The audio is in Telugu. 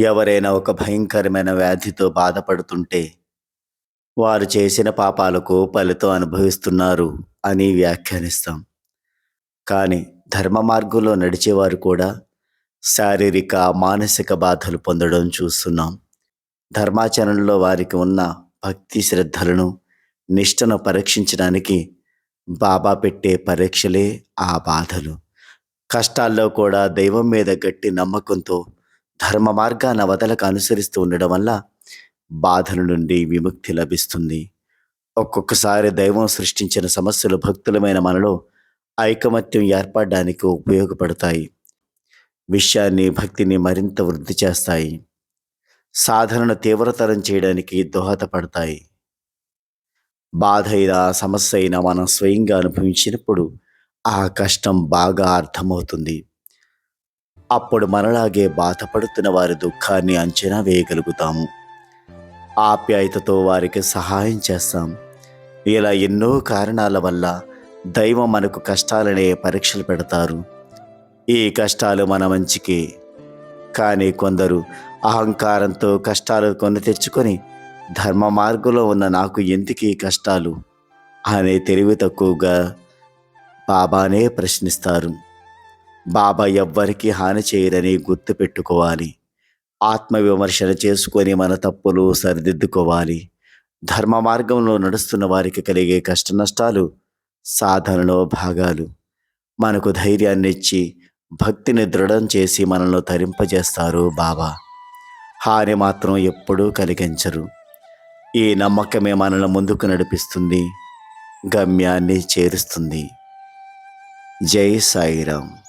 ఎవరైనా ఒక భయంకరమైన వ్యాధితో బాధపడుతుంటే, వారు చేసిన పాపాలకు ఫలితం అనుభవిస్తున్నారు అని వ్యాఖ్యానిస్తాం. కానీ ధర్మ మార్గంలో నడిచేవారు కూడా శారీరక, మానసిక బాధలు పొందడం చూస్తున్నాం. ధర్మాచరణలో వారికి ఉన్న భక్తి శ్రద్ధలను, నిష్టను పరీక్షించడానికి బాబా పెట్టే పరీక్షలే ఆ బాధలు. కష్టాల్లో కూడా దైవం మీద గట్టి నమ్మకంతో ధర్మ మార్గాన వదలక అనుసరిస్తూ ఉండడం వల్ల బాధల నుండి విముక్తి లభిస్తుంది. ఒక్కొక్కసారి దైవం సృష్టించిన సమస్యలు భక్తులమైన మనలో ఐకమత్యం ఏర్పడడానికి ఉపయోగపడతాయి. భక్తిని మరింత వృద్ధి చేస్తాయి. సాధనను తీవ్రతరం చేయడానికి దోహదపడతాయి. బాధ అయినా సమస్య అయినా మనం స్వయంగా అనుభవించినప్పుడు ఆ కష్టం బాగా అర్థమవుతుంది. అప్పుడు మనలాగే బాధపడుతున్న వారి దుఃఖాన్ని అంచనా వేయగలుగుతాము. ఆప్యాయతతో వారికి సహాయం చేస్తాం. ఇలా ఎన్నో కారణాల వల్ల దైవం మనకు కష్టాలనే పరీక్షలు పెడతారు. ఈ కష్టాలు మన మంచికే. కానీ కొందరు అహంకారంతో కష్టాలు కొని తెచ్చుకొని ధర్మ మార్గంలో ఉన్న నాకు ఎందుకు ఈ కష్టాలు అనే తెలివి తక్కువగా బాబానే ప్రశ్నిస్తారు. బాబా ఎవ్వరికీ హాని చేయరని గుర్తుపెట్టుకోవాలి. ఆత్మవిమర్శన చేసుకొని మన తప్పులు సరిదిద్దుకోవాలి. ధర్మ మార్గంలో నడుస్తున్న వారికి కలిగే కష్ట నష్టాలు సాధనలో భాగాలు. మనకు ధైర్యాన్ని ఇచ్చి భక్తిని దృఢం చేసి మనల్ని తరింపజేస్తారు బాబా. హాని మాత్రం ఎప్పుడూ కలిగించరు. ఈ నమ్మకమే మనల్ని ముందుకు నడిపిస్తుంది, గమ్యాన్ని చేరుస్తుంది. జై సాయిరాం.